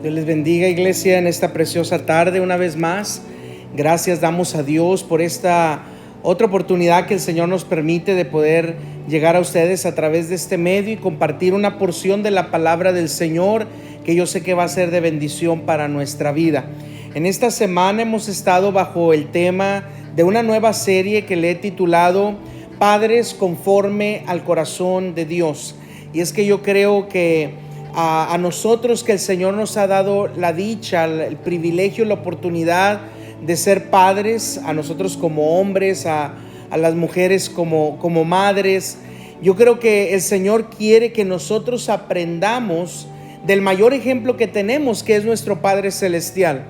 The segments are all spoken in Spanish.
Dios les bendiga, iglesia, en esta preciosa tarde una vez más. Gracias damos a Dios por esta otra oportunidad que el Señor nos permite de poder llegar a ustedes a través de este medio y compartir una porción de la palabra del Señor que yo sé que va a ser de bendición para nuestra vida. En esta semana hemos estado bajo el tema de una nueva serie que le he titulado Padres conforme al corazón de Dios. Y es que yo creo que a nosotros que el Señor nos ha dado la dicha, el privilegio, la oportunidad de ser padres, a nosotros como hombres, a las mujeres como madres, yo creo que el Señor quiere que nosotros aprendamos del mayor ejemplo que tenemos, que es nuestro Padre Celestial,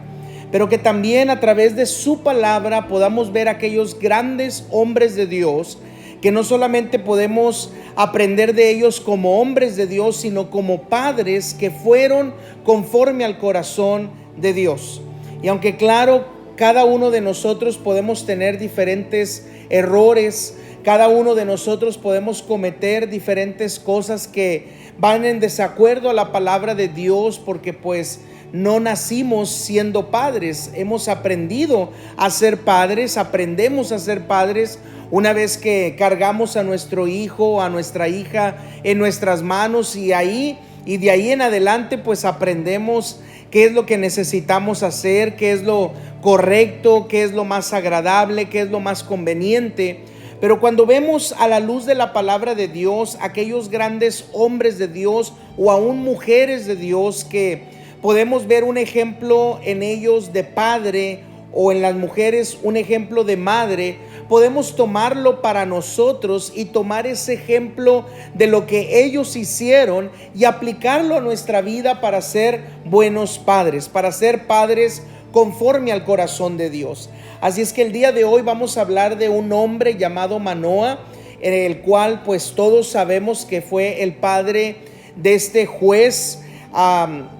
pero que también a través de su palabra podamos ver aquellos grandes hombres de Dios, que no solamente podemos aprender de ellos como hombres de Dios, sino como padres que fueron conforme al corazón de Dios. Y aunque claro, cada uno de nosotros podemos tener diferentes errores, cada uno de nosotros podemos cometer diferentes cosas que van en desacuerdo a la palabra de Dios, porque pues no nacimos siendo padres, hemos aprendido a ser padres, aprendemos a ser padres una vez que cargamos a nuestro hijo o a nuestra hija en nuestras manos, y de ahí en adelante pues aprendemos qué es lo que necesitamos hacer, qué es lo correcto, qué es lo más agradable, qué es lo más conveniente. Pero cuando vemos a la luz de la palabra de Dios aquellos grandes hombres de Dios o aún mujeres de Dios, que podemos ver un ejemplo en ellos de padre, o en las mujeres un ejemplo de madre, podemos tomarlo para nosotros y tomar ese ejemplo de lo que ellos hicieron y aplicarlo a nuestra vida para ser buenos padres, para ser padres conforme al corazón de Dios. Así es que el día de hoy vamos a hablar de un hombre llamado Manoah, en el cual pues todos sabemos que fue el padre de este juez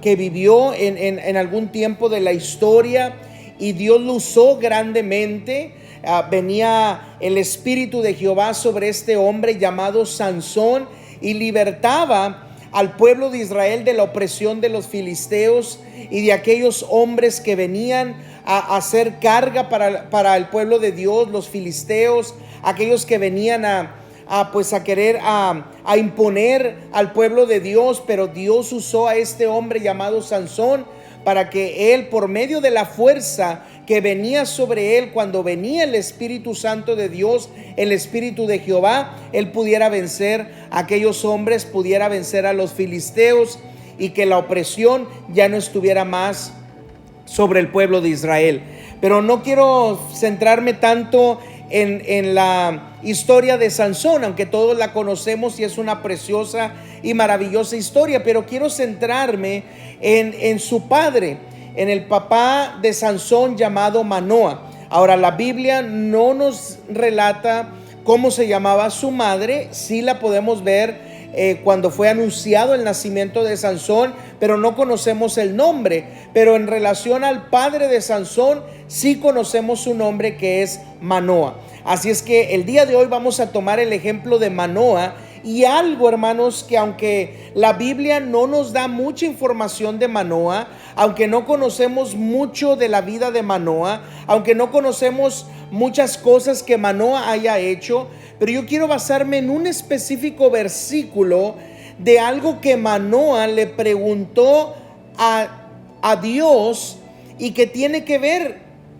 que vivió en algún tiempo de la historia, y Dios lo usó grandemente. Venía el Espíritu de Jehová sobre este hombre llamado Sansón y libertaba al pueblo de Israel de la opresión de los filisteos y de aquellos hombres que venían a hacer carga para el pueblo de Dios, los filisteos, aquellos que venían a querer imponer al pueblo de Dios. Pero Dios usó a este hombre llamado Sansón para que él, por medio de la fuerza que venía sobre él cuando venía el Espíritu Santo de Dios, el Espíritu de Jehová, él pudiera vencer a aquellos hombres, pudiera vencer a los filisteos, y que la opresión ya no estuviera más sobre el pueblo de Israel. Pero no quiero centrarme tanto en la historia de Sansón, aunque todos la conocemos y es una preciosa y maravillosa historia, pero quiero centrarme en su padre, en el papá de Sansón llamado Manoah. Ahora, la Biblia no nos relata cómo se llamaba su madre, sí la podemos ver cuando fue anunciado el nacimiento de Sansón, pero no conocemos el nombre. Pero en relación al padre de Sansón, sí conocemos su nombre, que es Manoah. Así es que el día de hoy vamos a tomar el ejemplo de Manoah, y algo, hermanos, que aunque la Biblia no nos da mucha información de Manoah, aunque no conocemos mucho de la vida de Manoah, aunque no conocemos muchas cosas que Manoah haya hecho, pero yo quiero basarme en un específico versículo de algo que Manoah le preguntó a Dios, y que tiene que ver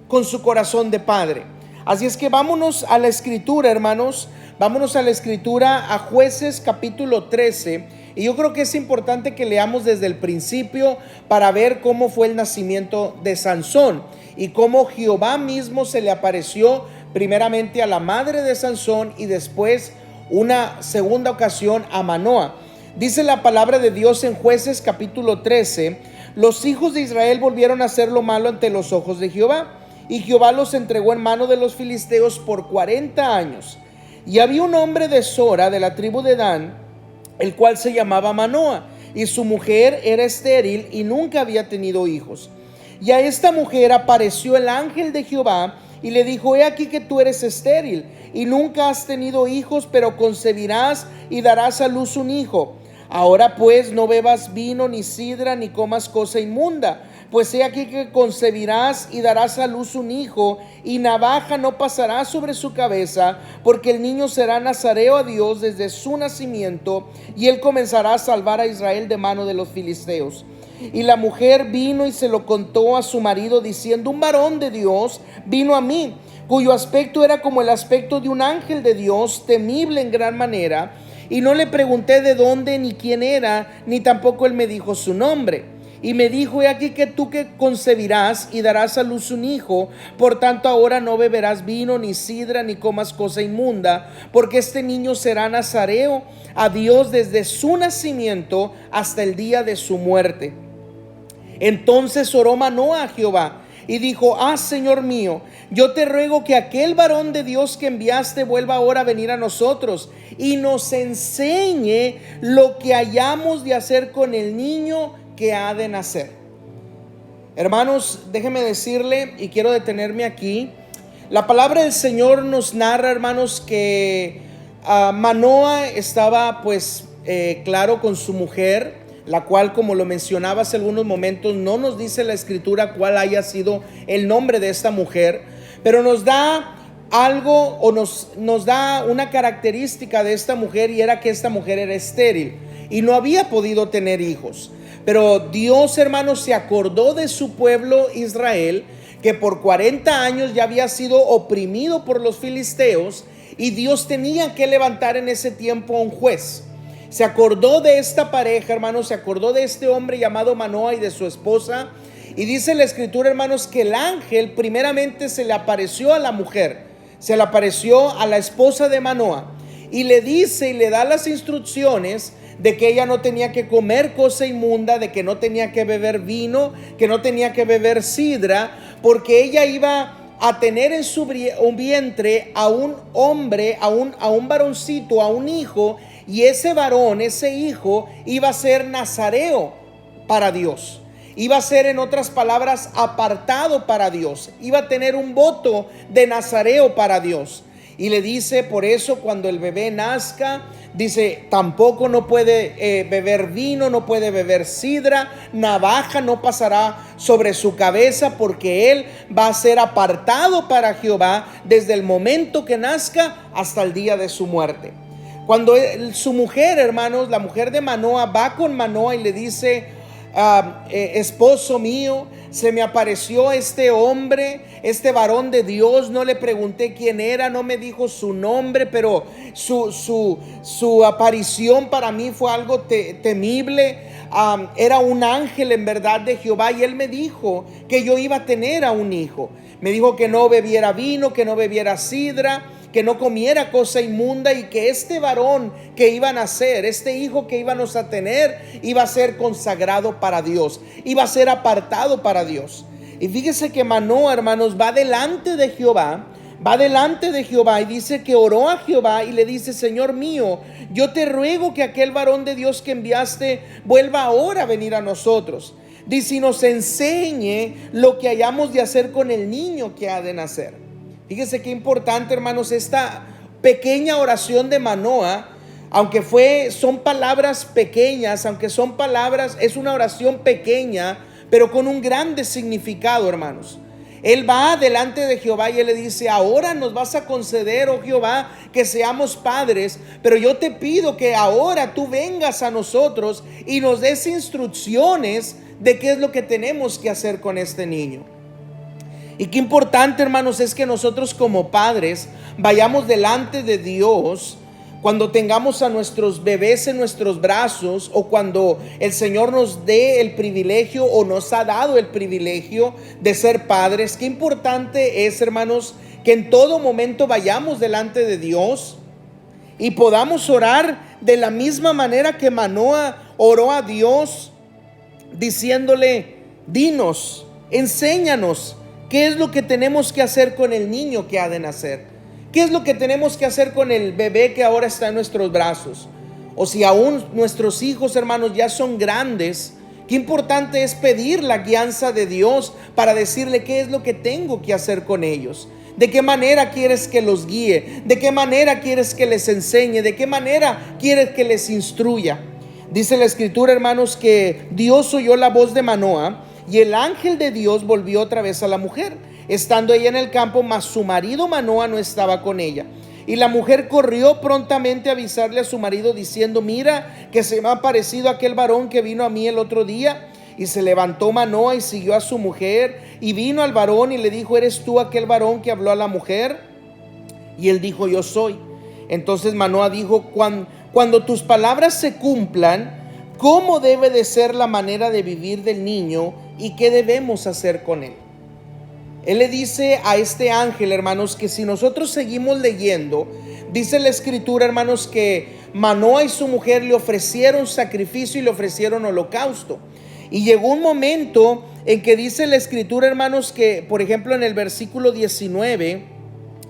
con su corazón de padre. Así es que vámonos a la escritura, hermanos. Vámonos a la escritura, a Jueces capítulo 13. Y yo creo que es importante que leamos desde el principio para ver cómo fue el nacimiento de Sansón y cómo Jehová mismo se le apareció primeramente a la madre de Sansón y después una segunda ocasión a Manoah. Dice la palabra de Dios en Jueces capítulo 13: los hijos de Israel volvieron a hacer lo malo ante los ojos de Jehová, y Jehová los entregó en mano de los filisteos por 40 años. Y había un hombre de Sora, de la tribu de Dan, el cual se llamaba Manoah, y su mujer era estéril y nunca había tenido hijos. Y a esta mujer apareció el ángel de Jehová y le dijo: he aquí que tú eres estéril y nunca has tenido hijos, pero concebirás y darás a luz un hijo. Ahora pues no bebas vino ni sidra ni comas cosa inmunda, pues he aquí que concebirás y darás a luz un hijo, y navaja no pasará sobre su cabeza, porque el niño será nazareo a Dios desde su nacimiento, y él comenzará a salvar a Israel de mano de los filisteos. Y la mujer vino y se lo contó a su marido, diciendo: un varón de Dios vino a mí, cuyo aspecto era como el aspecto de un ángel de Dios, temible en gran manera. Y no le pregunté de dónde ni quién era, ni tampoco él me dijo su nombre. Y me dijo: he aquí que tú que concebirás y darás a luz un hijo, por tanto ahora no beberás vino ni sidra ni comas cosa inmunda, porque este niño será nazareo a Dios desde su nacimiento hasta el día de su muerte. Entonces oró Manoa a Jehová y dijo: Señor mío, yo te ruego que aquel varón de Dios que enviaste vuelva ahora a venir a nosotros y nos enseñe lo que hayamos de hacer con el niño que ha de nacer. Hermanos, déjeme decirle, y quiero detenerme aquí. La palabra del Señor nos narra, hermanos, que Manoa estaba claro con su mujer, la cual, como lo mencionaba hace algunos momentos, no nos dice la escritura cuál haya sido el nombre de esta mujer, pero nos da algo, o nos da una característica de esta mujer, y era que esta mujer era estéril y no había podido tener hijos. Pero Dios, hermanos, se acordó de su pueblo Israel, que por 40 años ya había sido oprimido por los filisteos, y Dios tenía que levantar en ese tiempo a un juez. Se acordó de esta pareja, hermanos, se acordó de este hombre llamado Manoa y de su esposa. Y dice la escritura, hermanos, que el ángel primeramente se le apareció a la mujer, se le apareció a la esposa de Manoa, y le dice y le da las instrucciones de que ella no tenía que comer cosa inmunda, de que no tenía que beber vino, que no tenía que beber sidra, porque ella iba a tener en su vientre a un hombre, a un varoncito, a un hijo, y ese varón, ese hijo, iba a ser nazareo para Dios. Iba a ser, en otras palabras, apartado para Dios. Iba a tener un voto de nazareo para Dios. Y le dice, por eso cuando el bebé nazca, dice, tampoco no puede beber vino, no puede beber sidra, navaja no pasará sobre su cabeza, porque él va a ser apartado para Jehová desde el momento que nazca hasta el día de su muerte. Cuando su mujer, hermanos, la mujer de Manoa, va con Manoa y le dice: esposo mío, se me apareció este hombre, este varón de Dios, no le pregunté quién era, no me dijo su nombre, pero su aparición para mí fue algo temible. Era un ángel en verdad de Jehová, y él me dijo que yo iba a tener a un hijo. Me dijo que no bebiera vino, que no bebiera sidra, que no comiera cosa inmunda, y que este varón que iba a nacer, este hijo que íbamos a tener, iba a ser consagrado para Dios, iba a ser apartado para Dios. Y fíjese que Manoa, hermanos, va delante de Jehová, y dice que oró a Jehová y le dice: Señor mío, yo te ruego que aquel varón de Dios que enviaste vuelva ahora a venir a nosotros. Dice, y nos enseñe lo que hayamos de hacer con el niño que ha de nacer. Fíjese qué importante, hermanos, esta pequeña oración de Manoa, aunque son palabras pequeñas, es una oración pequeña, pero con un grande significado, hermanos. Él va delante de Jehová y él le dice: ahora nos vas a conceder, oh Jehová, que seamos padres, pero yo te pido que ahora tú vengas a nosotros y nos des instrucciones de qué es lo que tenemos que hacer con este niño. Y qué importante, hermanos, es que nosotros como padres vayamos delante de Dios cuando tengamos a nuestros bebés en nuestros brazos, o cuando el Señor nos dé el privilegio, o nos ha dado el privilegio de ser padres. Qué importante es, hermanos, que en todo momento vayamos delante de Dios y podamos orar de la misma manera que Manoa oró a Dios, diciéndole: dinos, enséñanos ¿qué es lo que tenemos que hacer con el niño que ha de nacer? ¿Qué es lo que tenemos que hacer con el bebé que ahora está en nuestros brazos? O si aún nuestros hijos, hermanos, ya son grandes, qué importante es pedir la guianza de Dios para decirle qué es lo que tengo que hacer con ellos. ¿De qué manera quieres que los guíe? ¿De qué manera quieres que les enseñe? ¿De qué manera quieres que les instruya? Dice la escritura, hermanos, que Dios oyó la voz de Manoa y el ángel de Dios volvió otra vez a la mujer, estando ella en el campo, mas su marido Manoa no estaba con ella. Y la mujer corrió prontamente a avisarle a su marido diciendo: mira que se me ha aparecido aquel varón que vino a mí el otro día. Y se levantó Manoa y siguió a su mujer, y vino al varón y le dijo: ¿eres tú aquel varón que habló a la mujer? Y él dijo: yo soy. Entonces Manoa dijo: cuando tus palabras se cumplan, ¿cómo debe de ser la manera de vivir del niño y qué debemos hacer con él? Él le dice a este ángel, hermanos, que si nosotros seguimos leyendo, dice la escritura, hermanos, que Manoa y su mujer le ofrecieron sacrificio y le ofrecieron holocausto. Y llegó un momento en que dice la escritura, hermanos, que por ejemplo en el versículo 19,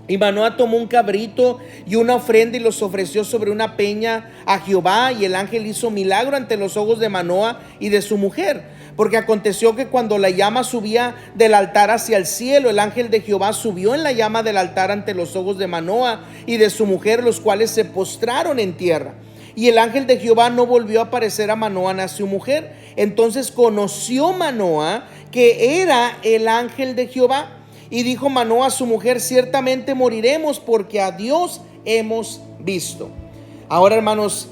y Manoa tomó un cabrito y una ofrenda y los ofreció sobre una peña a Jehová, y el ángel hizo milagro ante los ojos de Manoa y de su mujer. Porque aconteció que cuando la llama subía del altar hacia el cielo, el ángel de Jehová subió en la llama del altar ante los ojos de Manoa y de su mujer, los cuales se postraron en tierra. Y el ángel de Jehová no volvió a aparecer a Manoa ni a su mujer. Entonces conoció Manoa que era el ángel de Jehová. Y dijo Manoa a su mujer: ciertamente moriremos, porque a Dios hemos visto. Ahora, hermanos,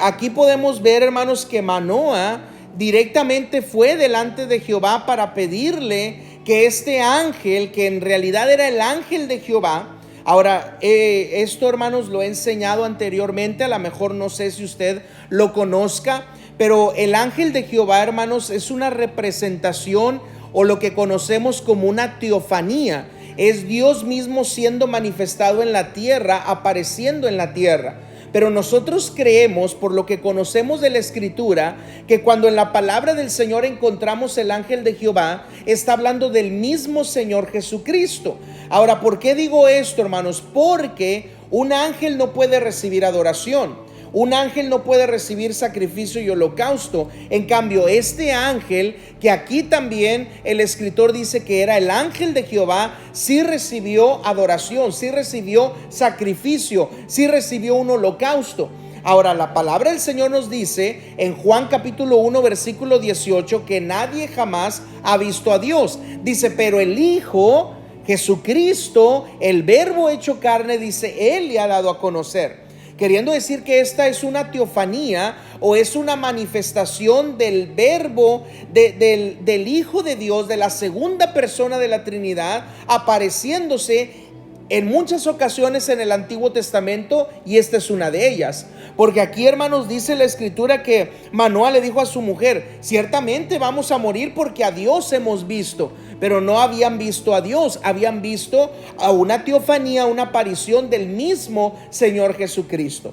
aquí podemos ver, hermanos, que Manoa directamente fue delante de Jehová para pedirle que este ángel, que en realidad era el ángel de Jehová. Ahora, esto, hermanos, lo he enseñado anteriormente, a lo mejor no sé si usted lo conozca, pero el ángel de Jehová, hermanos, es una representación o lo que conocemos como una teofanía. Es Dios mismo siendo manifestado en la tierra, apareciendo en la tierra. Pero nosotros creemos, por lo que conocemos de la escritura, que cuando en la palabra del Señor encontramos el ángel de Jehová, está hablando del mismo Señor Jesucristo. Ahora, ¿por qué digo esto, hermanos? Porque un ángel no puede recibir adoración. Un ángel no puede recibir sacrificio y holocausto. En cambio, este ángel, que aquí también el escritor dice que era el ángel de Jehová, sí recibió adoración, sí recibió sacrificio, sí recibió un holocausto. Ahora, la palabra del Señor nos dice en Juan capítulo 1 versículo 18 que nadie jamás ha visto a Dios. Dice: pero el Hijo Jesucristo, el Verbo hecho carne, dice, Él le ha dado a conocer. Queriendo decir que esta es una teofanía o es una manifestación del verbo del Hijo de Dios, de la segunda persona de la Trinidad, apareciéndose en muchas ocasiones en el Antiguo Testamento, y esta es una de ellas. Porque aquí, hermanos, dice la escritura que Manoa le dijo a su mujer: ciertamente vamos a morir porque a Dios hemos visto. Pero no habían visto a Dios, habían visto a una teofanía, una aparición del mismo Señor Jesucristo.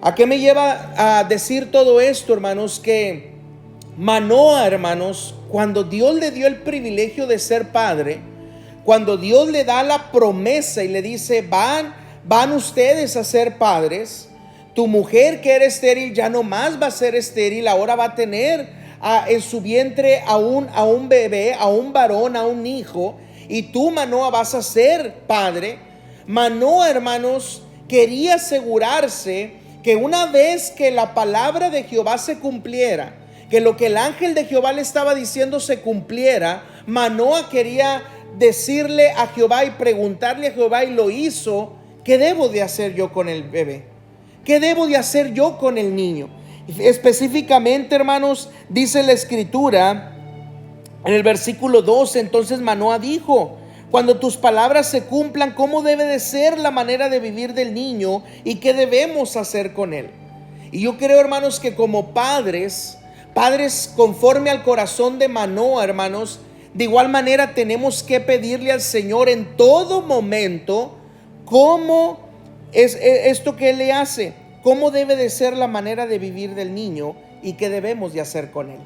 ¿A qué me lleva a decir todo esto, hermanos? Que Manoa, hermanos, cuando Dios le dio el privilegio de ser padre, cuando Dios le da la promesa y le dice: van ustedes a ser padres, tu mujer que era estéril ya no más va a ser estéril, ahora va a tener en su vientre a un bebé, a un varón, a un hijo, y tú, Manoa, vas a ser padre. Manoa, hermanos, quería asegurarse que una vez que la palabra de Jehová se cumpliera, que lo que el ángel de Jehová le estaba diciendo se cumpliera, Manoa quería decirle a Jehová y preguntarle a Jehová, y lo hizo: ¿qué debo de hacer yo con el bebé? ¿Qué debo de hacer yo con el niño? Específicamente, hermanos, dice la escritura en el versículo 12: entonces Manoa dijo: cuando tus palabras se cumplan, ¿cómo debe de ser la manera de vivir del niño y qué debemos hacer con él? Y yo creo, hermanos, que como padres conforme al corazón de Manoa, hermanos, de igual manera tenemos que pedirle al Señor en todo momento cómo es esto que Él le hace, cómo debe de ser la manera de vivir del niño y qué debemos de hacer con él.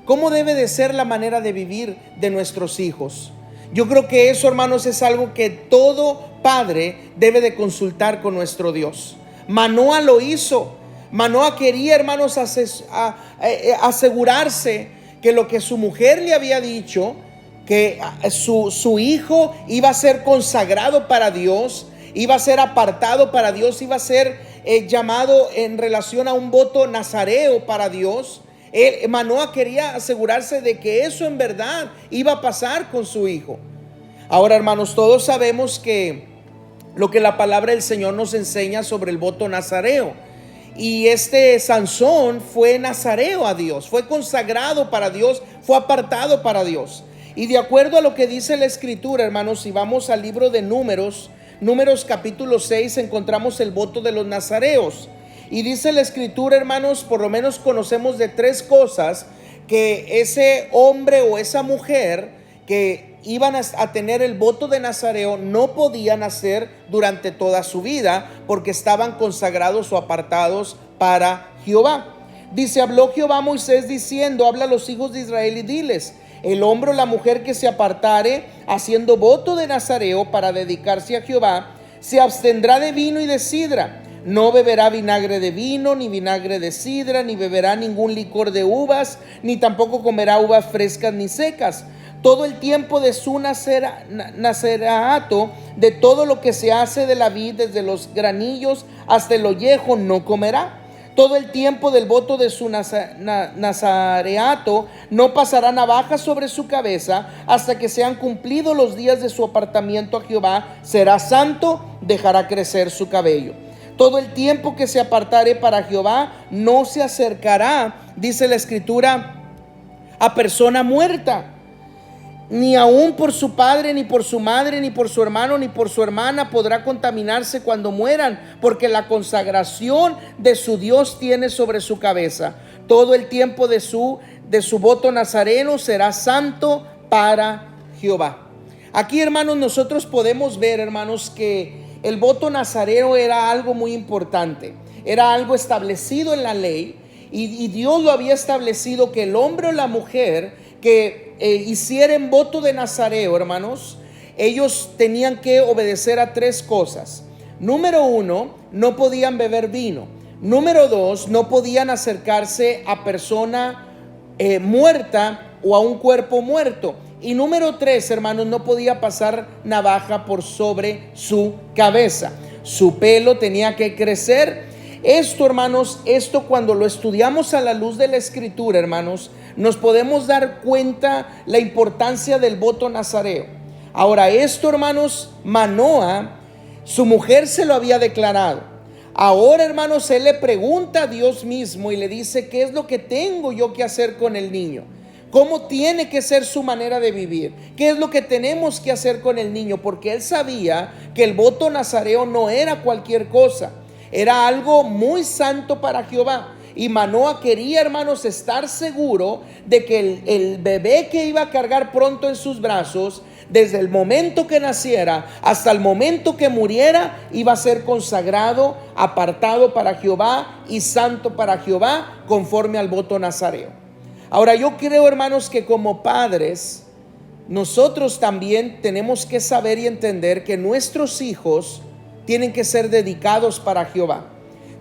¿Cómo debe de ser la manera de vivir de nuestros hijos? Yo creo que eso, hermanos, es algo que todo padre debe de consultar con nuestro Dios. Manoa lo hizo. Manoa quería, hermanos, asegurarse que lo que su mujer le había dicho, que su hijo iba a ser consagrado para Dios, iba a ser apartado para Dios, iba a ser llamado en relación a un voto nazareo para Dios. Manoah quería asegurarse de que eso en verdad iba a pasar con su hijo. Ahora, hermanos, todos sabemos que lo que la palabra del Señor nos enseña sobre el voto nazareo. Y Sansón fue nazareo a Dios, fue consagrado para Dios, fue apartado para Dios. Y de acuerdo a lo que dice la Escritura, hermanos, si vamos al libro de Números capítulo 6, encontramos el voto de los nazareos. Y dice la Escritura, hermanos, por lo menos conocemos de 3 cosas que ese hombre o esa mujer que iban a tener el voto de nazareo no podían hacer durante toda su vida, porque estaban consagrados o apartados para Jehová. Dice: habló Jehová a Moisés diciendo, habla a los hijos de Israel y diles: el hombre o la mujer que se apartare haciendo voto de nazareo para dedicarse a Jehová, se abstendrá de vino y de sidra. No beberá vinagre de vino, ni vinagre de sidra, ni beberá ningún licor de uvas, ni tampoco comerá uvas frescas ni secas. Todo el tiempo de su nazarato, de todo lo que se hace de la vid, desde los granillos hasta el ollejo, no comerá. Todo el tiempo del voto de su nazareato no pasará navaja sobre su cabeza hasta que sean cumplidos los días de su apartamiento a Jehová. Será santo, dejará crecer su cabello. Todo el tiempo que se apartare para Jehová no se acercará, dice la Escritura, a persona muerta, ni aun por su padre, ni por su madre, ni por su hermano, ni por su hermana podrá contaminarse cuando mueran, porque la consagración de su Dios tiene sobre su cabeza. Todo el tiempo de su voto nazareno será santo para Jehová. Aquí, hermanos, nosotros podemos ver, hermanos, que el voto nazareo era algo muy importante, era algo establecido en la ley, y Dios lo había establecido, que el hombre o la mujer que hicieran voto de nazareo, hermanos, ellos tenían que obedecer a 3 cosas. Número 1, no podían beber vino. Número 2, no podían acercarse a persona muerta o a un cuerpo muerto. Y número 3, hermanos, no podía pasar navaja por sobre su cabeza. Su pelo tenía que crecer. Esto, hermanos, cuando lo estudiamos a la luz de la Escritura, hermanos, nos podemos dar cuenta la importancia del voto nazareo. Ahora, hermanos, Manoah, su mujer se lo había declarado. Ahora, hermanos, él le pregunta a Dios mismo y le dice: ¿qué es lo que tengo yo que hacer con el niño? ¿Cómo tiene que ser su manera de vivir? ¿Qué es lo que tenemos que hacer con el niño? Porque él sabía que el voto nazareo no era cualquier cosa, era algo muy santo para Jehová. Y Manoah quería, hermanos, estar seguro de que el bebé que iba a cargar pronto en sus brazos, desde el momento que naciera hasta el momento que muriera, iba a ser consagrado, apartado para Jehová y santo para Jehová, conforme al voto nazareo. Ahora, yo creo, hermanos, que como padres, nosotros también tenemos que saber y entender que nuestros hijos tienen que ser dedicados para Jehová,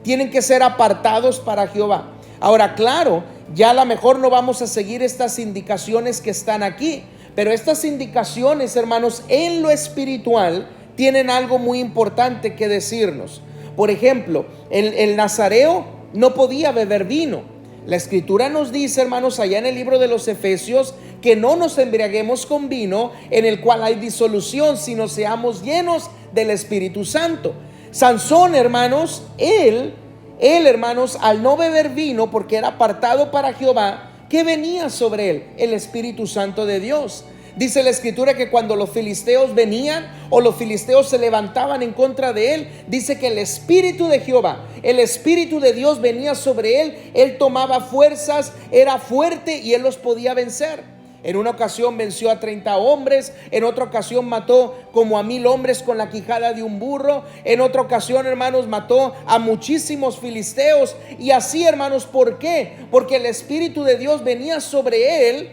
tienen que ser apartados para Jehová. Ahora, claro, ya a lo mejor no vamos a seguir estas indicaciones que están aquí, pero estas indicaciones, hermanos, en lo espiritual tienen algo muy importante que decirnos. Por ejemplo, el nazareo no podía beber vino. La Escritura nos dice, hermanos, allá en el libro de los Efesios, que no nos embriaguemos con vino en el cual hay disolución, sino seamos llenos del Espíritu Santo. Sansón, hermanos, él, hermanos, al no beber vino, porque era apartado para Jehová, ¿qué venía sobre él? El Espíritu Santo de Dios. Dice la Escritura que cuando los filisteos venían o los filisteos se levantaban en contra de él, dice que el Espíritu de Jehová, el Espíritu de Dios venía sobre él. Él tomaba fuerzas, era fuerte y él los podía vencer. En una ocasión venció a 30 hombres, en otra ocasión mató como a 1000 hombres con la quijada de un burro, en otra ocasión, hermanos, mató a muchísimos filisteos. Y así, hermanos, ¿por qué? Porque el Espíritu de Dios venía sobre él.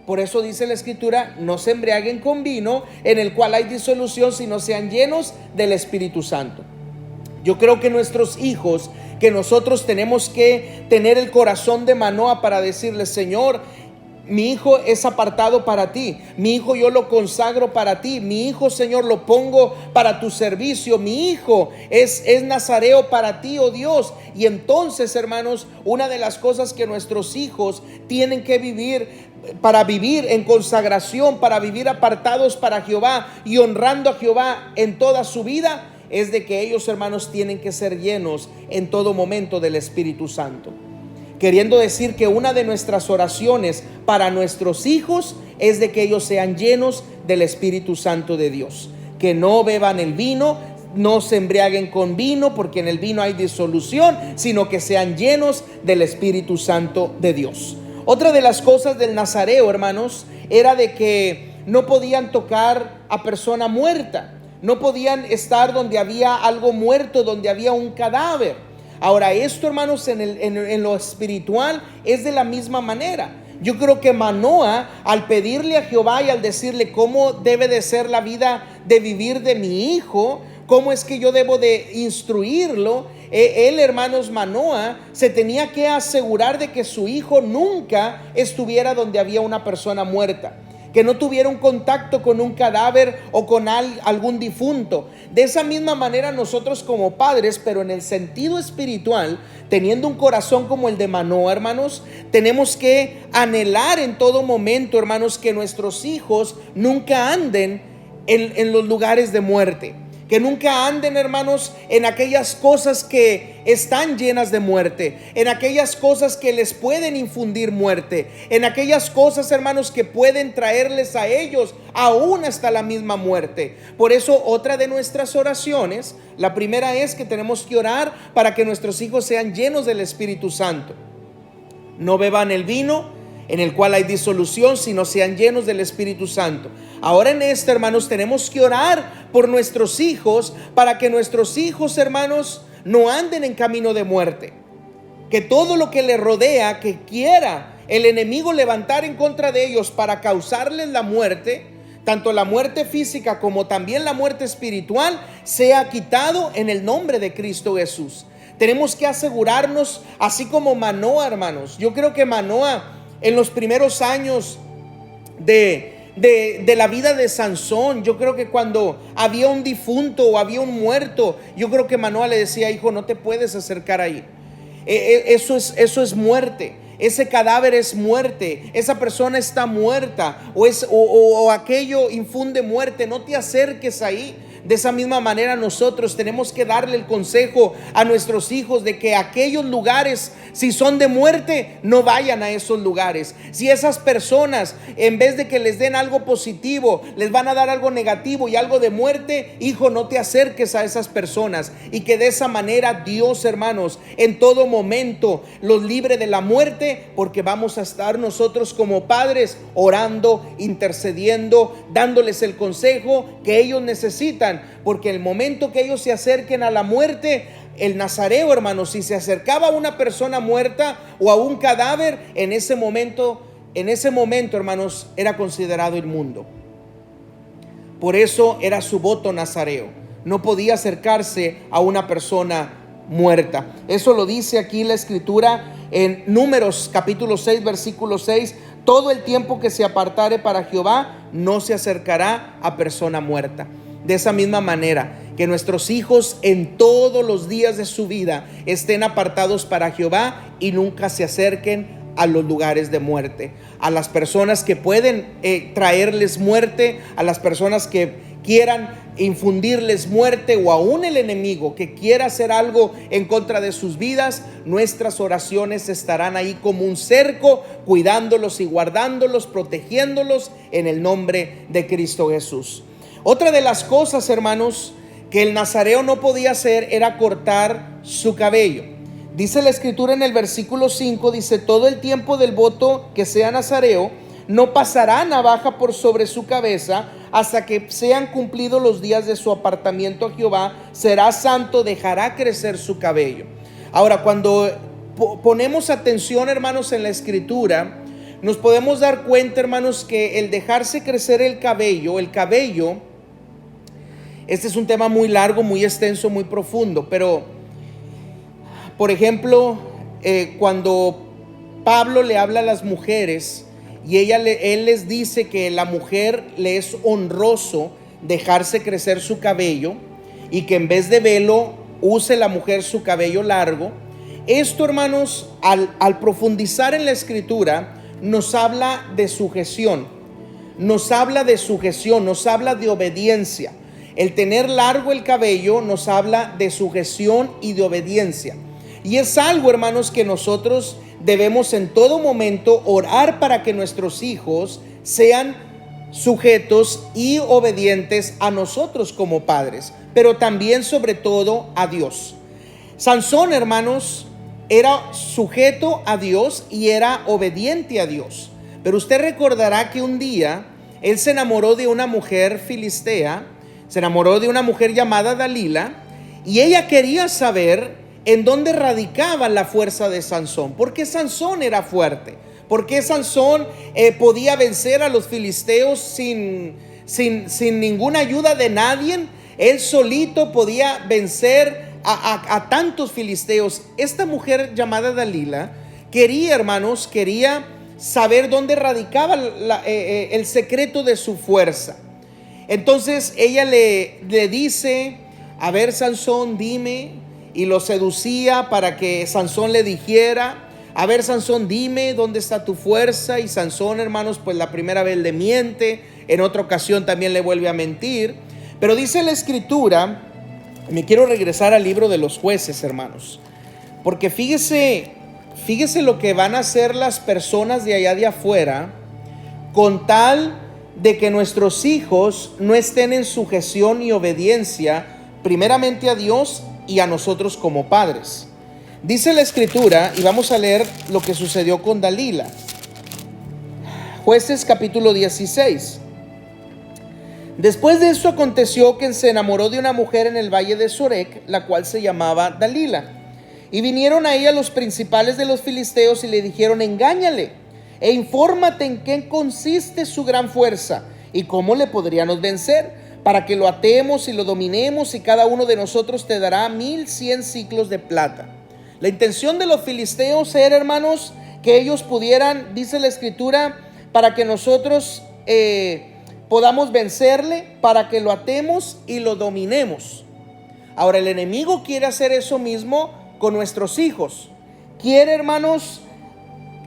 Por eso dice la Escritura: no se embriaguen con vino en el cual hay disolución, sino sean llenos del Espíritu Santo. Yo creo que nuestros hijos, que nosotros tenemos que tener el corazón de Manoah para decirles: Señor, mi hijo es apartado para ti, mi hijo yo lo consagro para ti, mi hijo, Señor, lo pongo para tu servicio, mi hijo es nazareo para ti, oh Dios. Y entonces, hermanos, una de las cosas que nuestros hijos tienen que vivir, para vivir en consagración, para vivir apartados para Jehová y honrando a Jehová en toda su vida, es de que ellos, hermanos, tienen que ser llenos en todo momento del Espíritu Santo. Queriendo decir que una de nuestras oraciones para nuestros hijos es de que ellos sean llenos del Espíritu Santo de Dios. Que no beban el vino, no se embriaguen con vino, porque en el vino hay disolución, sino que sean llenos del Espíritu Santo de Dios. Otra de las cosas del nazareo, hermanos, era de que no podían tocar a persona muerta. No podían estar donde había algo muerto, donde había un cadáver. Ahora, esto, hermanos, en lo espiritual es de la misma manera. Yo creo que Manoah, al pedirle a Jehová y al decirle cómo debe de ser la vida de vivir de mi hijo, cómo es que yo debo de instruirlo, él, hermanos, Manoah se tenía que asegurar de que su hijo nunca estuviera donde había una persona muerta, que no tuviera un contacto con un cadáver o con algún difunto. De esa misma manera nosotros como padres, pero en el sentido espiritual, teniendo un corazón como el de Manoah, hermanos, tenemos que anhelar en todo momento, hermanos, que nuestros hijos nunca anden en los lugares de muerte. Que nunca anden, hermanos, en aquellas cosas que están llenas de muerte, en aquellas cosas que les pueden infundir muerte, en aquellas cosas, hermanos, que pueden traerles a ellos aún hasta la misma muerte. Por eso, otra de nuestras oraciones, la primera es que tenemos que orar para que nuestros hijos sean llenos del Espíritu Santo. No beban el vino en el cual hay disolución, sino sean llenos del Espíritu Santo. Ahora en esto, hermanos, tenemos que orar por nuestros hijos, para que nuestros hijos, hermanos, no anden en camino de muerte. Que todo lo que les rodea, que quiera el enemigo levantar en contra de ellos para causarles la muerte, tanto la muerte física como también la muerte espiritual, sea quitado en el nombre de Cristo Jesús. Tenemos que asegurarnos, así como Manoah, hermanos. Yo creo que Manoah, en los primeros años de la vida de Sansón, yo creo que cuando había un difunto o había un muerto, yo creo que Manoah le decía: hijo, no te puedes acercar ahí. Eso es muerte. Ese cadáver es muerte. Esa persona está muerta, o aquello infunde muerte. No te acerques ahí. De esa misma manera nosotros tenemos que darle el consejo a nuestros hijos de que aquellos lugares, si son de muerte, no vayan a esos lugares. Si esas personas, en vez de que les den algo positivo, les van a dar algo negativo y algo de muerte, hijo, no te acerques a esas personas. Y que de esa manera Dios, hermanos, en todo momento los libre de la muerte, porque vamos a estar nosotros como padres orando, intercediendo, dándoles el consejo que ellos necesitan. Porque el momento que ellos se acerquen a la muerte, el nazareo, hermanos, si se acercaba a una persona muerta o a un cadáver, en ese momento, hermanos, era considerado inmundo. Por eso era su voto nazareo. No podía acercarse a una persona muerta. Eso lo dice aquí la escritura en Números capítulo 6, versículo 6. Todo el tiempo que se apartare para Jehová, no se acercará a persona muerta. De esa misma manera, que nuestros hijos en todos los días de su vida estén apartados para Jehová y nunca se acerquen a los lugares de muerte, a las personas que pueden traerles muerte, a las personas que quieran infundirles muerte, o aún el enemigo que quiera hacer algo en contra de sus vidas. Nuestras oraciones estarán ahí como un cerco, cuidándolos y guardándolos, protegiéndolos en el nombre de Cristo Jesús. Otra de las cosas, hermanos, que el nazareo no podía hacer era cortar su cabello. Dice la escritura en el versículo 5, dice: todo el tiempo del voto que sea nazareo, no pasará navaja por sobre su cabeza hasta que sean cumplidos los días de su apartamiento a Jehová. Será santo, dejará crecer su cabello. Ahora, cuando ponemos atención, hermanos, en la escritura, nos podemos dar cuenta, hermanos, que el dejarse crecer el cabello, este es un tema muy largo, muy extenso, muy profundo, pero por ejemplo, cuando Pablo le habla a las mujeres y él les dice que la mujer le es honroso dejarse crecer su cabello y que en vez de velo use la mujer su cabello largo. Esto, hermanos, al profundizar en la escritura, nos habla de sujeción, nos habla de obediencia. El tener largo el cabello nos habla de sujeción y de obediencia. Y es algo, hermanos, que nosotros debemos en todo momento orar para que nuestros hijos sean sujetos y obedientes a nosotros como padres, pero también sobre todo a Dios. Sansón, hermanos, era sujeto a Dios y era obediente a Dios. Pero usted recordará que un día él se enamoró de una mujer filistea, se enamoró de una mujer llamada Dalila, y ella quería saber en dónde radicaba la fuerza de Sansón. ¿Por qué Sansón era fuerte? ¿Por qué Sansón podía vencer a los filisteos sin ninguna ayuda de nadie? Él solito podía vencer a tantos filisteos. Esta mujer llamada Dalila quería, hermanos, saber dónde radicaba el secreto de su fuerza. Entonces ella le dice: a ver, Sansón, dime. Y lo seducía para que Sansón le dijera: a ver, Sansón, dime dónde está tu fuerza. Y Sansón, hermanos, pues la primera vez le miente, en otra ocasión también le vuelve a mentir. Pero dice la escritura, me quiero regresar al libro de los Jueces, hermanos, porque fíjese lo que van a hacer las personas de allá de afuera con tal de que nuestros hijos no estén en sujeción y obediencia primeramente a Dios y a nosotros como padres. Dice la escritura, y vamos a leer lo que sucedió con Dalila. Jueces capítulo 16. Después de esto aconteció que se enamoró de una mujer en el valle de Sorek, la cual se llamaba Dalila. Y vinieron a ella los principales de los filisteos y le dijeron: engáñale e infórmate en qué consiste su gran fuerza y cómo le podríamos vencer, para que lo atemos y lo dominemos, y cada uno de nosotros te dará 1100 siclos de plata. La intención de los filisteos era, hermanos, que ellos pudieran, dice la escritura, para que nosotros podamos vencerle, para que lo atemos y lo dominemos. Ahora, el enemigo quiere hacer eso mismo con nuestros hijos. Quiere, hermanos,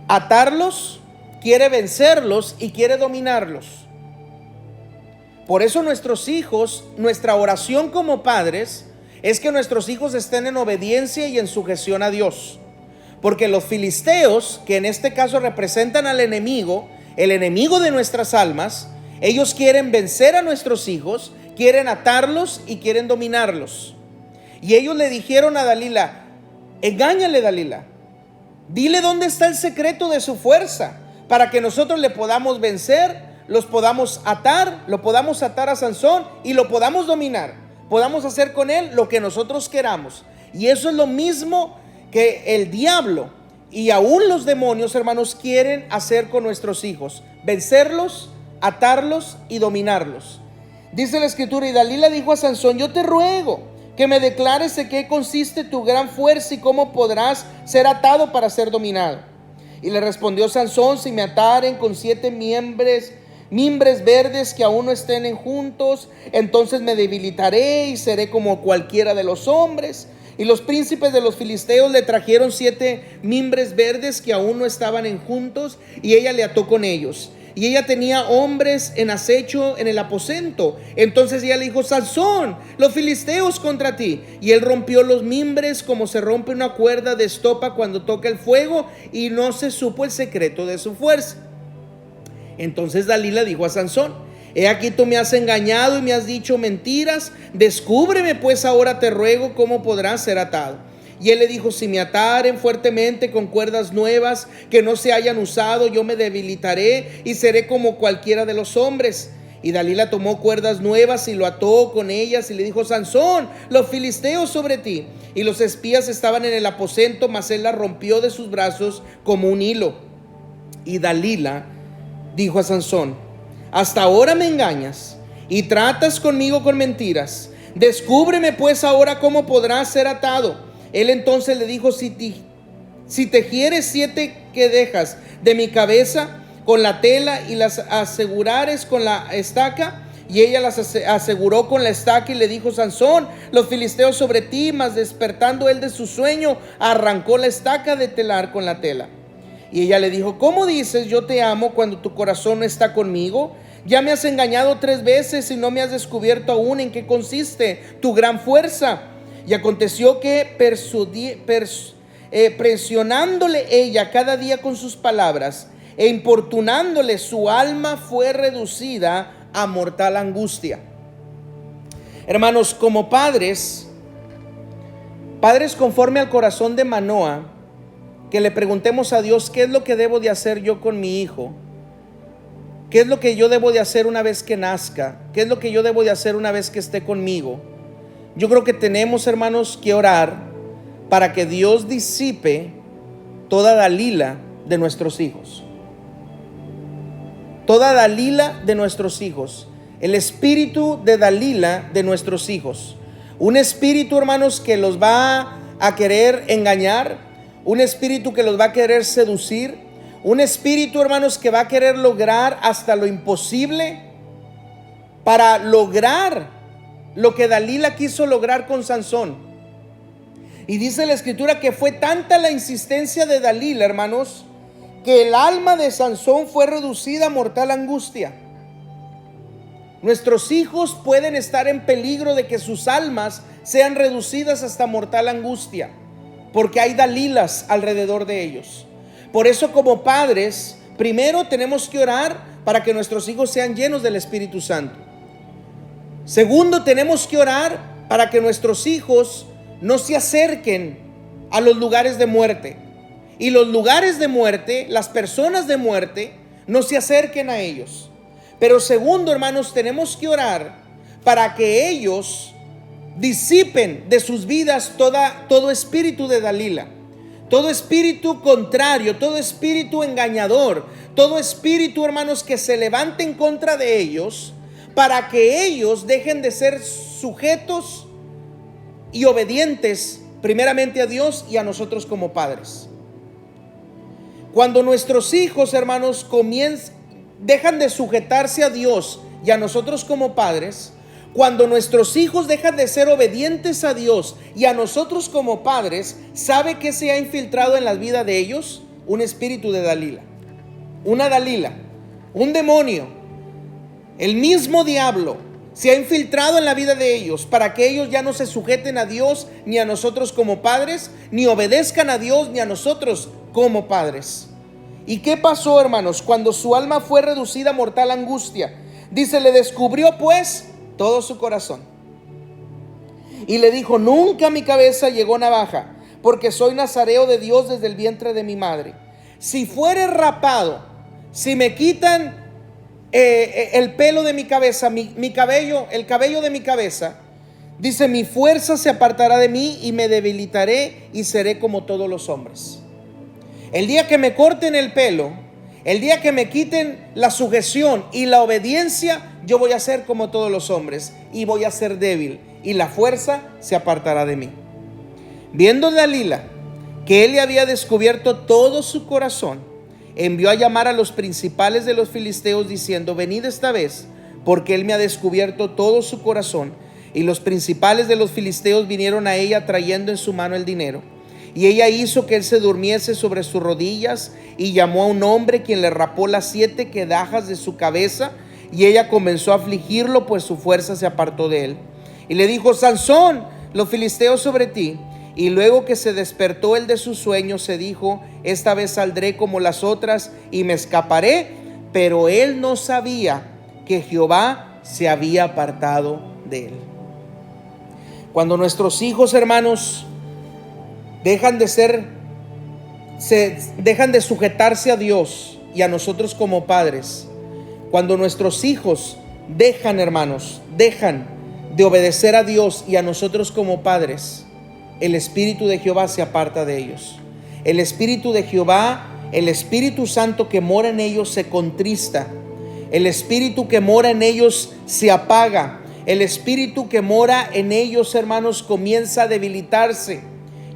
atarlos, quiere vencerlos y quiere dominarlos. Por eso nuestros hijos, nuestra oración como padres es que nuestros hijos estén en obediencia y en sujeción a Dios. Porque los filisteos, que en este caso representan al enemigo, el enemigo de nuestras almas, ellos quieren vencer a nuestros hijos, quieren atarlos y quieren dominarlos. Y ellos le dijeron a Dalila: engáñale, Dalila, dile dónde está el secreto de su fuerza, para que nosotros le podamos vencer, los podamos atar, lo podamos atar a Sansón y lo podamos dominar, podamos hacer con él lo que nosotros queramos. Y eso es lo mismo que el diablo y aún los demonios, hermanos, quieren hacer con nuestros hijos: vencerlos, atarlos y dominarlos. Dice la escritura: y Dalila dijo a Sansón: yo te ruego que me declares de qué consiste tu gran fuerza y cómo podrás ser atado para ser dominado. Y le respondió Sansón: si me ataren con 7 mimbres verdes que aún no estén juntos, entonces me debilitaré y seré como cualquiera de los hombres. Y los príncipes de los filisteos le trajeron 7 mimbres verdes que aún no estaban juntos, y ella le ató con ellos. Y ella tenía hombres en acecho en el aposento. Entonces ella le dijo: Sansón, los filisteos contra ti. Y él rompió los mimbres como se rompe una cuerda de estopa cuando toca el fuego, y no se supo el secreto de su fuerza. Entonces Dalila dijo a Sansón: he aquí tú me has engañado y me has dicho mentiras. Descúbreme pues ahora, te ruego, cómo podrás ser atado. Y él le dijo: si me ataren fuertemente con cuerdas nuevas que no se hayan usado, yo me debilitaré y seré como cualquiera de los hombres. Y Dalila tomó cuerdas nuevas y lo ató con ellas y le dijo: Sansón, los filisteos sobre ti. Y los espías estaban en el aposento, mas él la rompió de sus brazos como un hilo. Y Dalila dijo a Sansón: hasta ahora me engañas y tratas conmigo con mentiras. Descúbreme pues ahora cómo podrás ser atado. Él entonces le dijo: si tejieres 7 quedejas de mi cabeza, con la tela y las asegurares con la estaca. Y ella las aseguró con la estaca y le dijo: Sansón, los filisteos sobre ti. Mas despertando él de su sueño, arrancó la estaca de telar con la tela. Y ella le dijo: ¿cómo dices yo te amo cuando tu corazón no está conmigo? Ya me has engañado 3 veces y no me has descubierto aún en qué consiste tu gran fuerza. Y aconteció que presionándole ella cada día con sus palabras e importunándole, su alma fue reducida a mortal angustia. Hermanos, como padres conforme al corazón de Manoa, que le preguntemos a Dios: ¿qué es lo que debo de hacer yo con mi hijo? ¿Qué es lo que yo debo de hacer una vez que nazca? ¿Qué es lo que yo debo de hacer una vez que esté conmigo? Yo creo que tenemos, hermanos, que orar para que Dios disipe toda Dalila de nuestros hijos. Toda Dalila de nuestros hijos. El espíritu de Dalila de nuestros hijos. Un espíritu, hermanos, que los va a querer engañar. Un espíritu que los va a querer seducir. Un espíritu, hermanos, que va a querer lograr hasta lo imposible para lograr lo que Dalila quiso lograr con Sansón. Y dice la escritura que fue tanta la insistencia de Dalila, hermanos, que el alma de Sansón fue reducida a mortal angustia. Nuestros hijos pueden estar en peligro de que sus almas sean reducidas hasta mortal angustia, porque hay Dalilas alrededor de ellos. Por eso, como padres, primero tenemos que orar para que nuestros hijos sean llenos del Espíritu Santo. Segundo, tenemos que orar para que nuestros hijos no se acerquen a los lugares de muerte. Y los lugares de muerte, las personas de muerte, no se acerquen a ellos. Pero segundo, hermanos, tenemos que orar para que ellos disipen de sus vidas todo espíritu de Dalila, todo espíritu contrario, todo espíritu engañador, todo espíritu, hermanos, que se levante en contra de ellos, para que ellos dejen de ser sujetos y obedientes primeramente a Dios y a nosotros como padres. Cuando nuestros hijos, hermanos, dejan de sujetarse a Dios y a nosotros como padres, cuando nuestros hijos dejan de ser obedientes a Dios y a nosotros como padres, ¿sabe qué se ha infiltrado en la vida de ellos? Un espíritu de Dalila, una Dalila, un demonio, el mismo diablo se ha infiltrado en la vida de ellos para que ellos ya no se sujeten a Dios ni a nosotros como padres, ni obedezcan a Dios ni a nosotros como padres. ¿Y qué pasó, hermanos? Cuando su alma fue reducida a mortal angustia, dice: le descubrió pues todo su corazón y le dijo: nunca a mi cabeza llegó navaja, porque soy nazareo de Dios desde el vientre de mi madre. Si fuere rapado, si me quitan el pelo de mi cabeza, mi cabello, el cabello de mi cabeza, dice: mi fuerza se apartará de mí y me debilitaré y seré como todos los hombres. El día que me corten el pelo, el día que me quiten la sujeción y la obediencia, yo voy a ser como todos los hombres y voy a ser débil y la fuerza se apartará de mí. Viendo Dalila que él le había descubierto todo su corazón, envió a llamar a los principales de los filisteos diciendo: venid esta vez, porque él me ha descubierto todo su corazón. Y los principales de los filisteos vinieron a ella trayendo en su mano el dinero. Y ella hizo que él se durmiese sobre sus rodillas y llamó a un hombre, quien le rapó las 7 quedajas de su cabeza. Y ella comenzó a afligirlo, pues su fuerza se apartó de él. Y le dijo: Sansón, los filisteos sobre ti. Y luego que se despertó él de su sueño, se dijo: esta vez saldré como las otras y me escaparé. Pero él no sabía que Jehová se había apartado de él. Cuando nuestros hijos, hermanos, dejan de sujetarse a Dios y a nosotros como padres, cuando nuestros hijos dejan de obedecer a Dios y a nosotros como padres, el Espíritu de Jehová se aparta de ellos. El Espíritu de Jehová, el Espíritu Santo que mora en ellos se contrista. El Espíritu que mora en ellos se apaga. El Espíritu que mora en ellos, hermanos, comienza a debilitarse.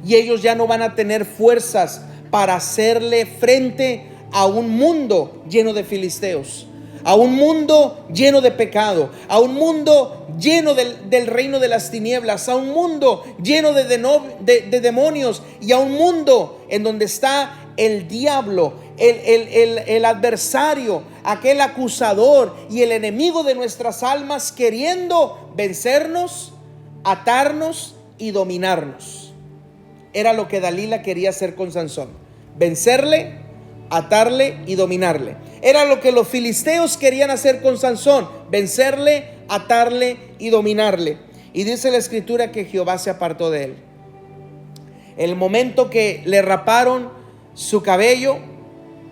Y ellos ya no van a tener fuerzas para hacerle frente a un mundo lleno de filisteos, a un mundo lleno de pecado, a un mundo lleno del reino de las tinieblas, a un mundo lleno de demonios, y a un mundo en donde está el diablo, el adversario, aquel acusador y el enemigo de nuestras almas, queriendo vencernos, atarnos y dominarnos. Era lo que Dalila quería hacer con Sansón: vencerle, atarle y dominarle. Era lo que los filisteos querían hacer con Sansón: vencerle, atarle y dominarle. Y dice la escritura que Jehová se apartó de él. El momento que le raparon su cabello,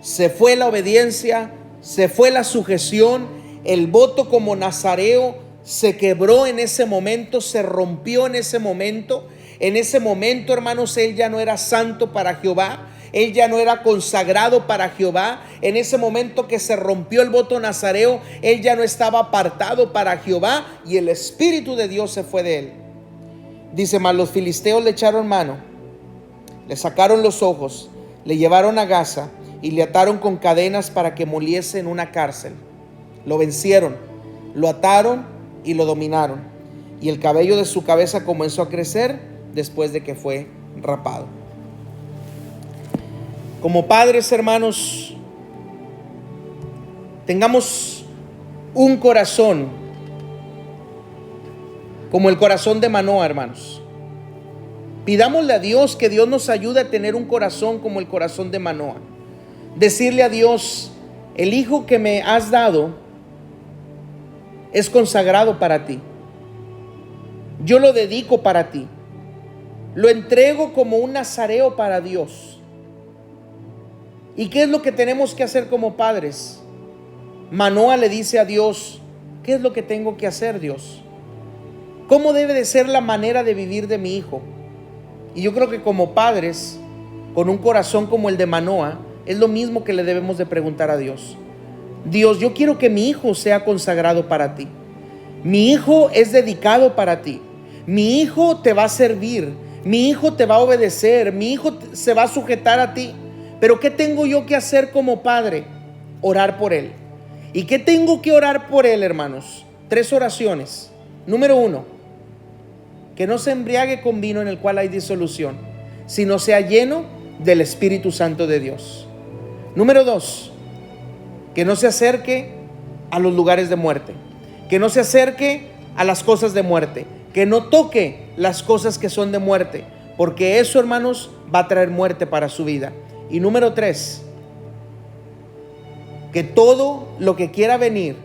se fue la obediencia, se fue la sujeción. El voto como nazareo se quebró en ese momento, se rompió en ese momento. En ese momento, hermanos, él ya no era santo para Jehová, él ya no era consagrado para Jehová. En ese momento que se rompió el voto nazareo, él ya no estaba apartado para Jehová, y el Espíritu de Dios se fue de él. Dice: mas los filisteos le echaron mano, le sacaron los ojos, le llevaron a Gaza y le ataron con cadenas para que moliese en una cárcel. Lo vencieron, lo ataron y lo dominaron, y el cabello de su cabeza comenzó a crecer después de que fue rapado. Como padres, hermanos, tengamos un corazón como el corazón de Manoa, hermanos. Pidámosle a Dios que Dios nos ayude a tener un corazón como el corazón de Manoa. Decirle a Dios: el hijo que me has dado es consagrado para ti. Yo lo dedico para ti. Lo entrego como un nazareo para Dios. ¿Y qué es lo que tenemos que hacer como padres? Manoa le dice a Dios: ¿qué es lo que tengo que hacer, Dios? ¿Cómo debe de ser la manera de vivir de mi hijo? Y yo creo que como padres, con un corazón como el de Manoa, es lo mismo que le debemos de preguntar a Dios. Dios, yo quiero que mi hijo sea consagrado para ti. Mi hijo es dedicado para ti. Mi hijo te va a servir. Mi hijo te va a obedecer. Mi hijo se va a sujetar a ti. Pero ¿qué tengo yo que hacer como padre? Orar por él. ¿Y qué tengo que orar por él, hermanos? 3 oraciones. Número 1, que no se embriague con vino en el cual hay disolución, sino sea lleno del Espíritu Santo de Dios. Número 2, que no se acerque a los lugares de muerte, que no se acerque a las cosas de muerte, que no toque las cosas que son de muerte, porque eso, hermanos, va a traer muerte para su vida. Y número 3, que todo lo que quiera venir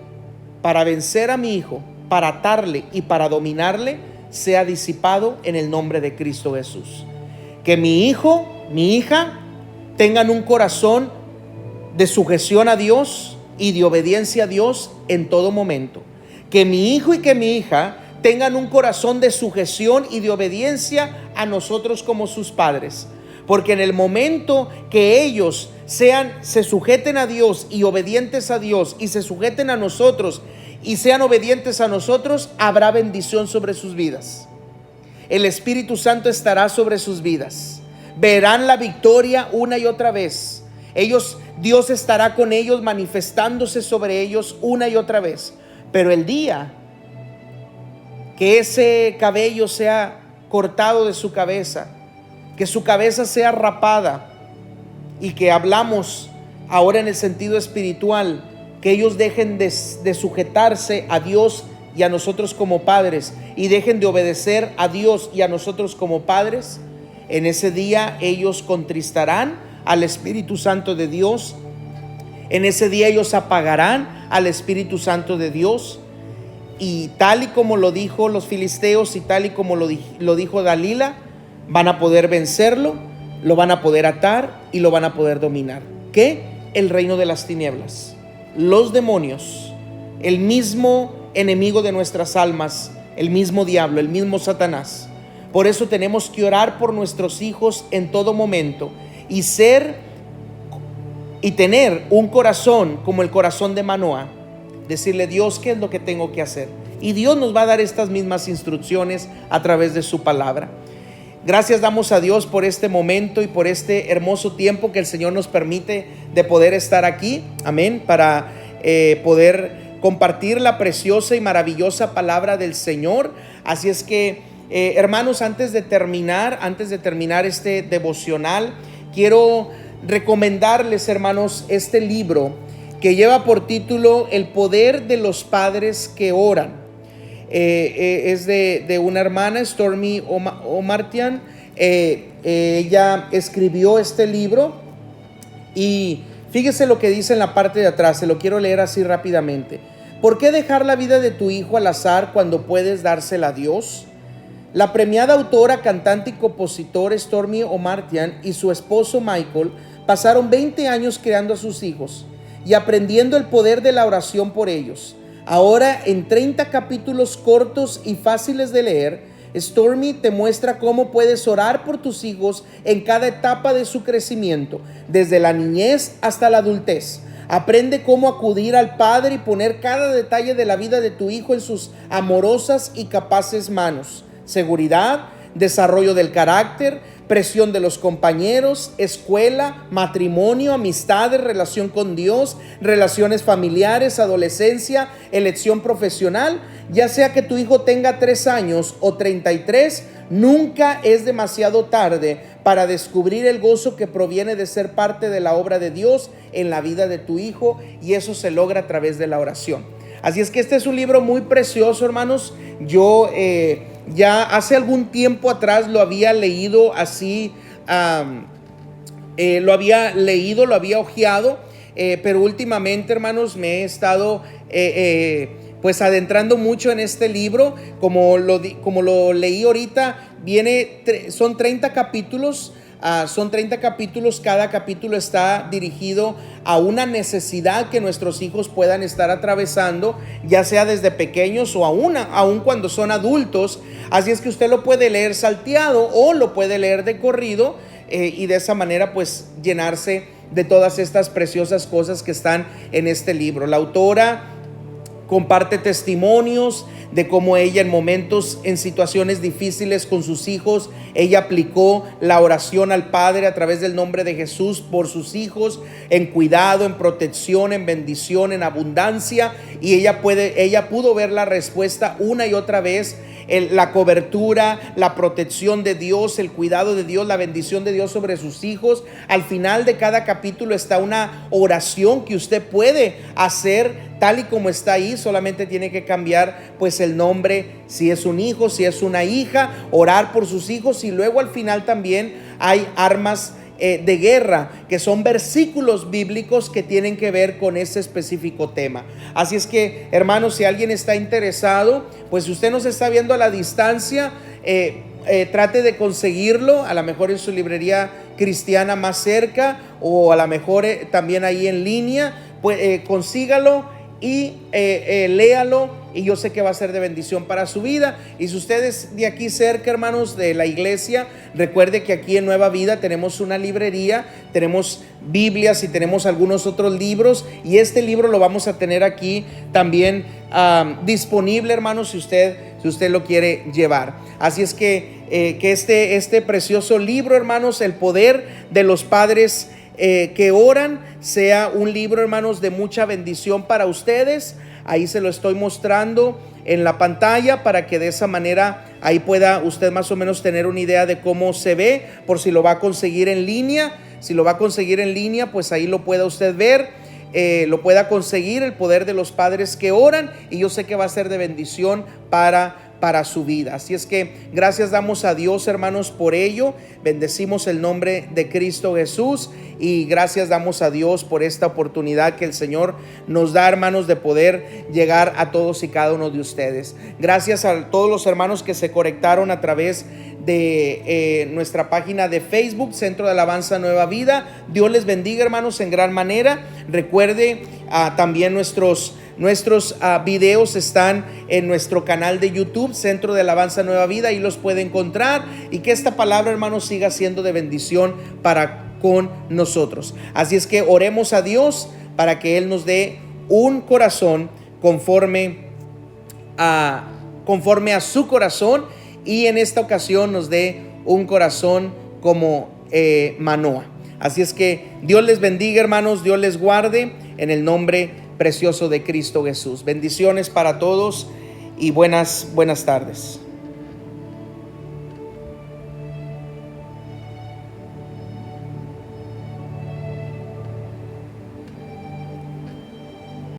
para vencer a mi hijo, para atarle y para dominarle, sea disipado en el nombre de Cristo Jesús. Que mi hijo, mi hija tengan un corazón de sujeción a Dios y de obediencia a Dios en todo momento. Que mi hijo y que mi hija tengan un corazón de sujeción y de obediencia a nosotros como sus padres. Porque en el momento que ellos se sujeten a Dios y obedientes a Dios, y se sujeten a nosotros y sean obedientes a nosotros, habrá bendición sobre sus vidas. El Espíritu Santo estará sobre sus vidas. Verán la victoria una y otra vez. Dios estará con ellos, manifestándose sobre ellos una y otra vez. Pero el día que ese cabello sea cortado de su cabeza, que su cabeza sea rapada, y que hablamos ahora en el sentido espiritual, que ellos dejen de sujetarse a Dios y a nosotros como padres, y dejen de obedecer a Dios y a nosotros como padres, en ese día ellos contristarán al Espíritu Santo de Dios. En ese día ellos apagarán al Espíritu Santo de Dios, y tal y como lo dijo los filisteos y tal y como lo dijo Dalila, van a poder vencerlo, lo van a poder atar y lo van a poder dominar. ¿Qué? El reino de las tinieblas, los demonios, el mismo enemigo de nuestras almas, el mismo diablo, el mismo Satanás. Por eso tenemos que orar por nuestros hijos en todo momento y tener un corazón como el corazón de Manoa. Decirle: Dios, ¿qué es lo que tengo que hacer? Y Dios nos va a dar estas mismas instrucciones a través de su palabra. Gracias damos a Dios por este momento y por este hermoso tiempo que el Señor nos permite de poder estar aquí, amén, para poder compartir la preciosa y maravillosa palabra del Señor. Así es que, hermanos, antes de terminar este devocional, quiero recomendarles, hermanos, este libro que lleva por título El poder de los padres que oran. Es de una hermana, Stormy Omartian. Ella escribió este libro y fíjese lo que dice en la parte de atrás. Se lo quiero leer así rápidamente. ¿Por qué dejar la vida de tu hijo al azar cuando puedes dársela a Dios? La premiada autora, cantante y compositor Stormy Omartian y su esposo Michael pasaron 20 años creando a sus hijos y aprendiendo el poder de la oración por ellos. Ahora, en 30 capítulos cortos y fáciles de leer, Stormy te muestra cómo puedes orar por tus hijos en cada etapa de su crecimiento, desde la niñez hasta la adultez. Aprende cómo acudir al Padre y poner cada detalle de la vida de tu hijo en sus amorosas y capaces manos. Seguridad, desarrollo del carácter, presión de los compañeros, escuela, matrimonio, amistades, relación con Dios, relaciones familiares, adolescencia, elección profesional. Ya sea que tu hijo tenga 3 años o 33, nunca es demasiado tarde para descubrir el gozo que proviene de ser parte de la obra de Dios en la vida de tu hijo, y eso se logra a través de la oración. Así es que este es un libro muy precioso, hermanos. Yo ya hace algún tiempo atrás lo había leído así, lo había hojeado, pero últimamente, hermanos, me he estado pues adentrando mucho en este libro. Como lo leí ahorita, son 30 capítulos. Son 30 capítulos, cada capítulo está dirigido a una necesidad que nuestros hijos puedan estar atravesando, ya sea desde pequeños o aún cuando son adultos. Así es que usted lo puede leer salteado o lo puede leer de corrido, y de esa manera pues llenarse de todas estas preciosas cosas que están en este libro. La autora comparte testimonios de cómo ella en situaciones difíciles con sus hijos, ella aplicó la oración al Padre a través del nombre de Jesús por sus hijos, en cuidado, en protección, en bendición, en abundancia, y ella pudo ver la respuesta una y otra vez, la cobertura, la protección de Dios, el cuidado de Dios, la bendición de Dios sobre sus hijos. Al final de cada capítulo está una oración que usted puede hacer tal y como está ahí. Solamente tiene que cambiar pues el nombre, si es un hijo, si es una hija, orar por sus hijos. Y luego al final también hay armas de guerra, que son versículos bíblicos que tienen que ver con ese específico tema. Así es que, hermanos, si alguien está interesado, pues si usted nos está viendo a la distancia, trate de conseguirlo, a lo mejor en su librería cristiana más cerca, o a lo mejor también ahí en línea. Pues consígalo y léalo, y yo sé que va a ser de bendición para su vida. Y si ustedes de aquí cerca, hermanos, de la iglesia, recuerde que aquí en Nueva Vida tenemos una librería, tenemos Biblias y tenemos algunos otros libros, y este libro lo vamos a tener aquí también disponible, hermanos, si usted lo quiere llevar. Así es que este precioso libro, hermanos, El poder de los padres que oran, sea un libro, hermanos, de mucha bendición para ustedes. Ahí se lo estoy mostrando en la pantalla para que de esa manera ahí pueda usted más o menos tener una idea de cómo se ve, por si lo va a conseguir en línea. Si lo va a conseguir en línea, pues ahí lo pueda usted ver, lo pueda conseguir, El poder de los padres que oran, y yo sé que va a ser de bendición para su vida. Así es que gracias damos a Dios, hermanos, por ello. Bendecimos el nombre de Cristo Jesús, y gracias damos a Dios por esta oportunidad que el Señor nos da, hermanos, de poder llegar a todos y cada uno de ustedes. Gracias a todos los hermanos que se conectaron a través de nuestra página de Facebook, Centro de Alabanza Nueva Vida. Dios les bendiga, hermanos, en gran manera. Recuerde también nuestros videos están en nuestro canal de YouTube, Centro de Alabanza Nueva Vida, y los puede encontrar, y que esta palabra, hermanos, siga siendo de bendición con nosotros. Así es que oremos a Dios para que Él nos dé un corazón conforme a su corazón, y en esta ocasión nos dé un corazón como Manoah. Así es que Dios les bendiga, hermanos, Dios les guarde en el nombre precioso de Cristo Jesús. Bendiciones para todos y buenas tardes.